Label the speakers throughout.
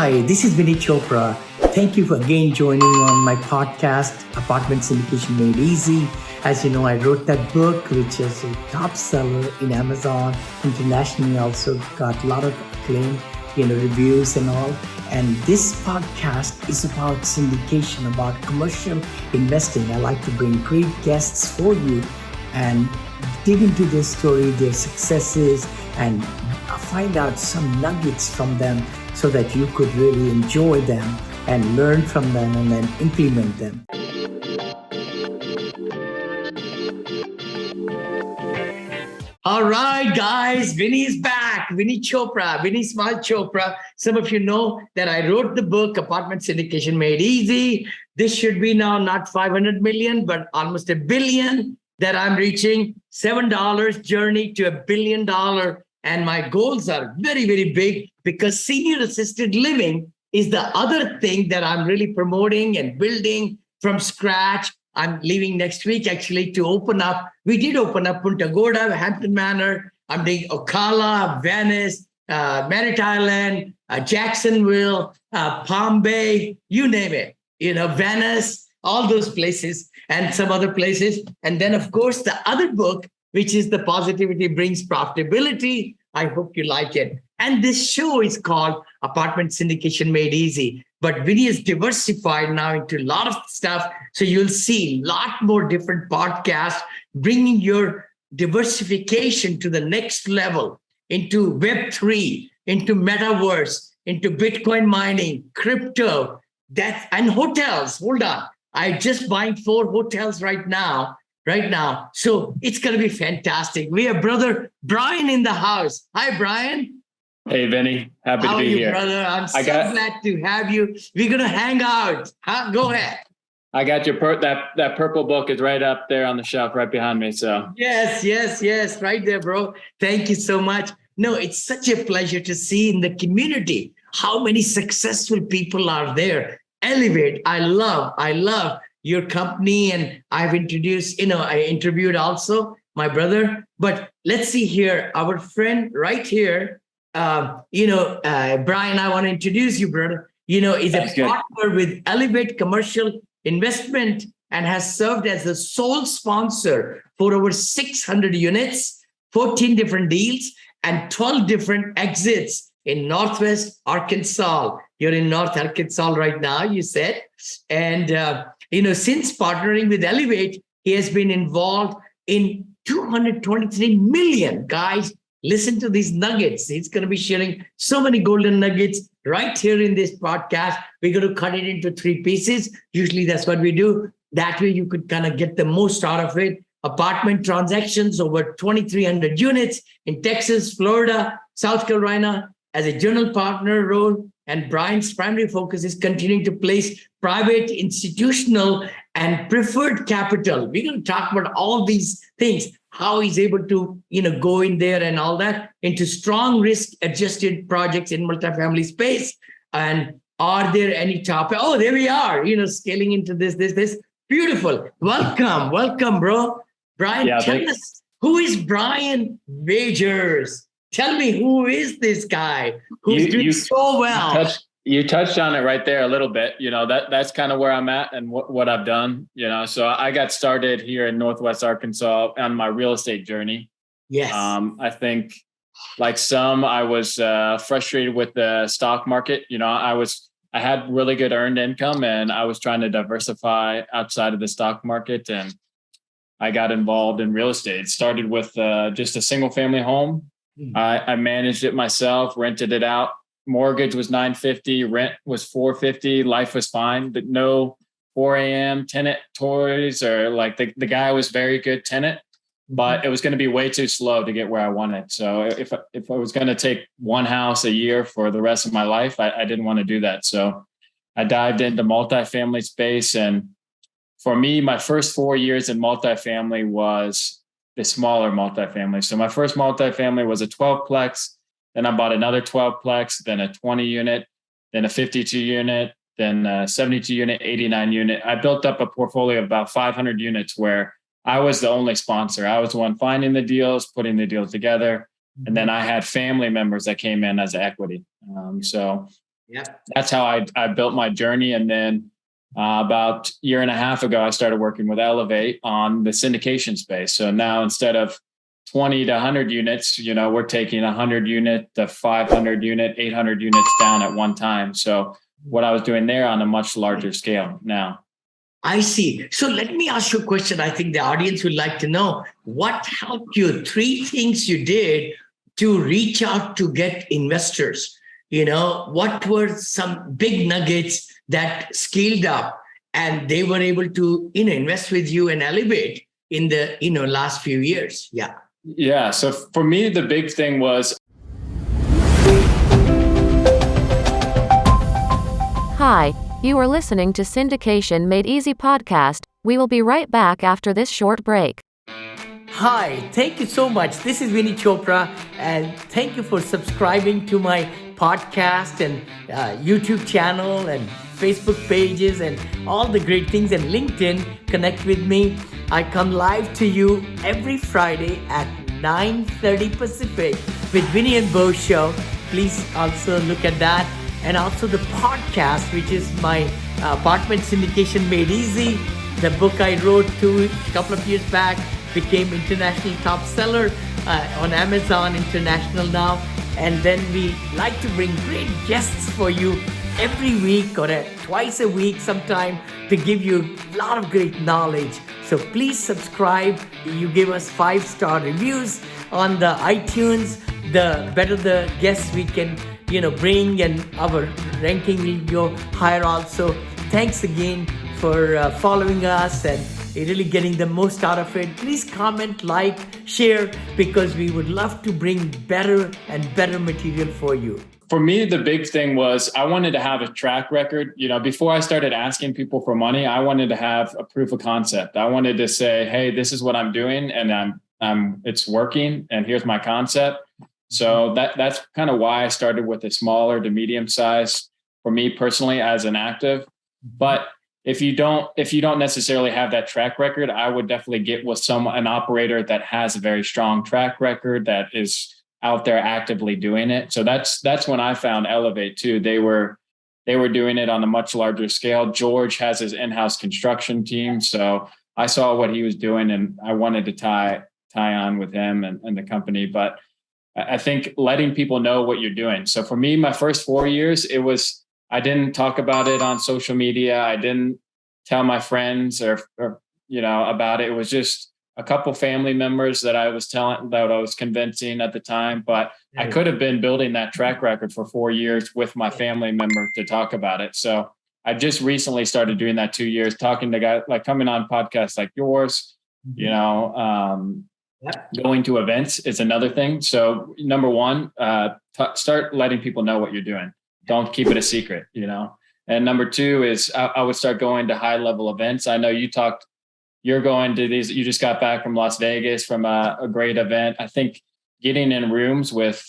Speaker 1: Hi, this is Vinney Chopra. Thank you for again joining on my podcast, Apartment Syndication Made Easy. As you know, I wrote that book, which is a top seller in Amazon. Internationally also got a lot of acclaim, reviews and all. And this podcast is about syndication, about commercial investing. I like to bring great guests for you and dig into their story, their successes, and find out some nuggets from them so that you could really enjoy them and learn from them and then implement them. All right, guys, Vinney is back. Vinney Chopra, Vinney Smile Chopra. Some of you know that I wrote the book, Apartment Syndication Made Easy. This should be now not 500 million, but almost $1 billion that I'm reaching. $7 journey to $1 billion. And my goals are very, very big because senior assisted living is the other thing that I'm really promoting and building from scratch. I'm leaving next week actually to open up. We did open up Punta Gorda, Hampton Manor. I'm doing Ocala, Venice, Merritt Island, Jacksonville, Palm Bay, you name it, Venice, all those places and some other places. And then, of course, the other book, which is The Positivity Brings Profitability. I hope you like it. And this show is called Apartment Syndication Made Easy. But Vinney is diversified now into a lot of stuff. So you'll see a lot more different podcasts, bringing your diversification to the next level into Web3, into metaverse, into Bitcoin mining, crypto, and hotels. Hold on. I just buying 4 hotels right now. So it's going to be fantastic. We have brother Brian in the house. Hi, Brian.
Speaker 2: Hey, Vinney. Happy to be here.
Speaker 1: Brother? I'm glad to have you. We're going to hang out. Go ahead.
Speaker 2: I got your that purple book is right up there on the shelf right behind me. So
Speaker 1: yes. Right there, bro. Thank you so much. No, it's such a pleasure to see in the community how many successful people are there. Elevate. I love your company, and I've introduced, I interviewed also my brother, but let's see here, our friend right here, Brian, I want to introduce you, brother, is a partner with Elevate Commercial Investment and has served as the sole sponsor for over 600 units, 14 different deals, and 12 different exits in Northwest Arkansas. You're in North Arkansas right now, you said. And, since partnering with Elevate, he has been involved in 223 million. Guys, listen to these nuggets. He's going to be sharing so many golden nuggets right here in this podcast. We're going to cut it into 3 pieces. Usually that's what we do. That way you could kind of get the most out of it. Apartment transactions over 2,300 units in Texas, Florida, South Carolina as a general partner role. And Brian's primary focus is continuing to place private, institutional, and preferred capital. We're going to talk about all these things, how he's able to, go in there and all that into strong risk-adjusted projects in multifamily space. And are there any topics? Oh, there we are, scaling into this. Beautiful. Welcome, bro. Brian, tell us, who is Brian Wagers? Tell me, who is this guy who's doing so well?
Speaker 2: You touched on it right there a little bit. That's kind of where I'm at and what I've done. So I got started here in Northwest Arkansas on my real estate journey.
Speaker 1: Yes.
Speaker 2: I think, like some, I was frustrated with the stock market. I had really good earned income, and I was trying to diversify outside of the stock market, and I got involved in real estate. It started with just a single family home. I managed it myself, rented it out. Mortgage was $950, rent was $450. Life was fine, but no 4 a.m. tenant toys, or like the guy was very good tenant, but it was going to be way too slow to get where I wanted. So if I was going to take one house a year for the rest of my life, I didn't want to do that. So I dived into multifamily space. And for me, my first 4 years in multifamily was the smaller multifamily. So my first multifamily was a 12-plex. Then I bought another 12-plex, then a 20 unit, then a 52 unit, then a 72 unit, 89 unit. I built up a portfolio of about 500 units where I was the only sponsor. I was the one finding the deals, putting the deals together. And then I had family members that came in as equity. So
Speaker 1: Yeah.
Speaker 2: That's how I built my journey. And then about a year and a half ago, I started working with Elevate on the syndication space. So now instead of 20 to 100 units, we're taking 100 unit to 500 unit, 800 units down at one time. So what I was doing there on a much larger scale now.
Speaker 1: I see. So let me ask you a question. I think the audience would like to know what helped you, 3 things you did to reach out to get investors. What were some big nuggets that scaled up and they were able to, invest with you and elevate in the, last few years? Yeah.
Speaker 2: Yeah. So for me, the big thing was.
Speaker 3: Hi, you are listening to Syndication Made Easy podcast. We will be right back after this short break.
Speaker 1: Hi, thank you so much. This is Vinney Chopra, and thank you for subscribing to my podcast and YouTube channel and Facebook pages and all the great things, and LinkedIn. Connect with me. I come live to you every Friday at 9:30 Pacific with Vinney and Bo Show. Please also look at that. And also the podcast, which is my Apartment Syndication Made Easy. The book I wrote a couple of years back became international top seller on Amazon International now. And then we like to bring great guests for you every week or twice a week sometime to give you a lot of great knowledge. So please subscribe. You give us 5-star reviews on the iTunes. The better the guests we can bring, and our ranking will go higher also. Thanks again for following us and really getting the most out of it. Please comment, like, share, because we would love to bring better and better material for you.
Speaker 2: For me, the big thing was I wanted to have a track record. Before I started asking people for money, I wanted to have a proof of concept. I wanted to say, hey, this is what I'm doing, and it's working, and here's my concept. So that's kind of why I started with a smaller to medium size for me personally as an active. But if you don't necessarily have that track record, I would definitely get with an operator that has a very strong track record, that is out there actively doing it. So that's when I found Elevate too. They were doing it on a much larger scale. George has his in-house construction team. So I saw what he was doing and I wanted to tie on with him and the company. But I think letting people know what you're doing. So for me, my first 4 years, I didn't talk about it on social media. I didn't tell my friends or about it. It was just a couple family members that I was convincing at the time, but I could have been building that track record for 4 years with my family member to talk about it. So I just recently started doing that 2 years, talking to guys, like coming on podcasts like yours, going to events is another thing. So number one, start letting people know what you're doing. Don't keep it a secret, And number two is I would start going to high level events. I know you're going to these, you just got back from Las Vegas from a great event. I think getting in rooms with,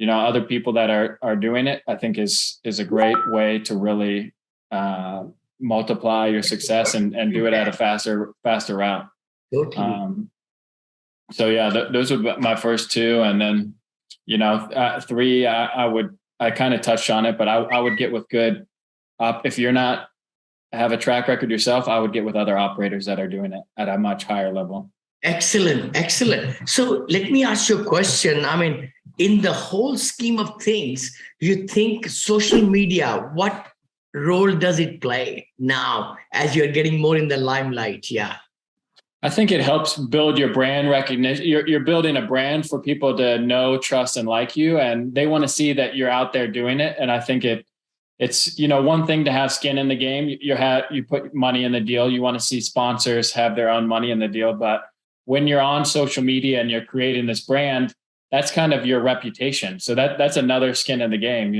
Speaker 2: other people that are doing it, I think is a great way to really multiply your success and do it at a faster route. So yeah, those are my first 2. And then, 3, I kind of touched on it, but I would get with good if you're not have a track record yourself, I would get with other operators that are doing it at a much higher level.
Speaker 1: Excellent. So let me ask you a question. I mean, in the whole scheme of things, you think social media, what role does it play now as you're getting more in the limelight? Yeah.
Speaker 2: I think it helps build your brand recognition. You're building a brand for people to know, trust, and like you, and they want to see that you're out there doing it. And I think it's one thing to have skin in the game. You put money in the deal. You want to see sponsors have their own money in the deal. But when you're on social media and you're creating this brand, that's kind of your reputation. So that's another skin in the game.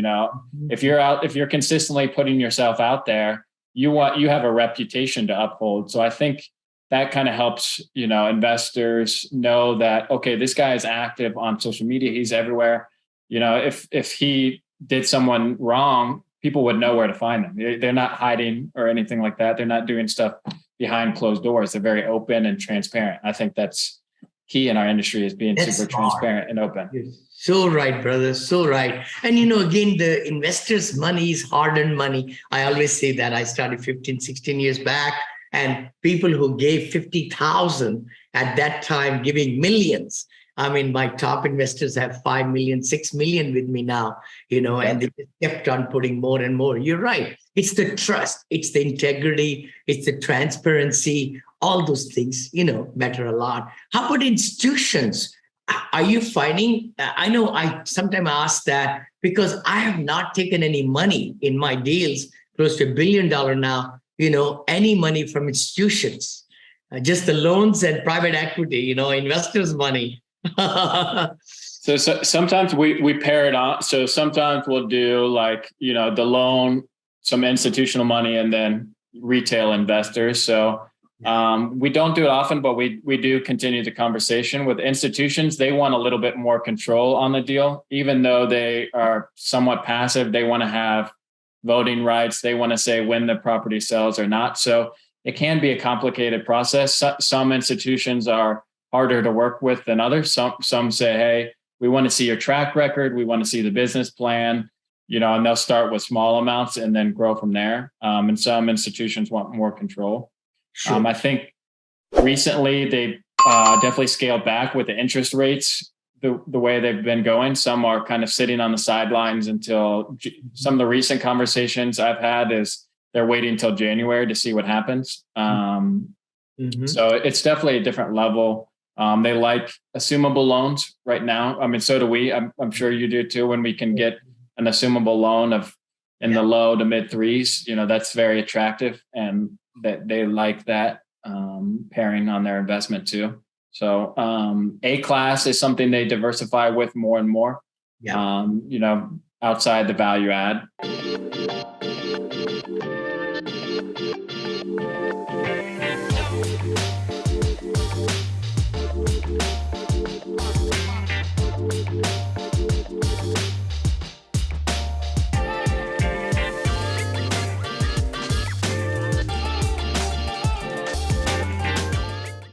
Speaker 2: If you're consistently putting yourself out there, you have a reputation to uphold. So I think that kind of helps, investors know that, okay, this guy is active on social media. He's everywhere. If he did someone wrong, people would know where to find them. They're not hiding or anything like that. They're not doing stuff behind closed doors. They're very open and transparent. I think that's key in our industry is being
Speaker 1: That's
Speaker 2: super
Speaker 1: smart.
Speaker 2: transparent and open.
Speaker 1: You're so right, brother. So right. And, again, the investors' money is hard-earned money. I always say that. I started 15, 16 years back, and people who gave 50,000 at that time giving millions. I mean, my top investors have 5 million, 6 million with me now, and they just kept on putting more and more. You're right. It's the trust, it's the integrity, it's the transparency. All those things, matter a lot. How about institutions? Are you finding? I know I sometimes ask that because I have not taken any money in my deals, close to $1 billion now, any money from institutions, just the loans and private equity, investors' money.
Speaker 2: So sometimes we pair it on. So sometimes we'll do like, the loan, some institutional money, and then retail investors. So we don't do it often, but we do continue the conversation with institutions. They want a little bit more control on the deal, even though they are somewhat passive. They want to have voting rights. They want to say when the property sells or not. So it can be a complicated process. Some institutions are harder to work with than others. Some say, hey, we want to see your track record. We want to see the business plan, and they'll start with small amounts and then grow from there. And some institutions want more control. Sure. I think recently they definitely scaled back with the interest rates, the way they've been going. Some are kind of sitting on the sidelines until some of the recent conversations I've had is they're waiting until January to see what happens. So it's definitely a different level. They like assumable loans right now. I mean, so do we. I'm sure you do too. When we can get an assumable loan in the low to mid threes, that's very attractive, and that they like that pairing on their investment too. So A class is something they diversify with more and more. Outside the value add.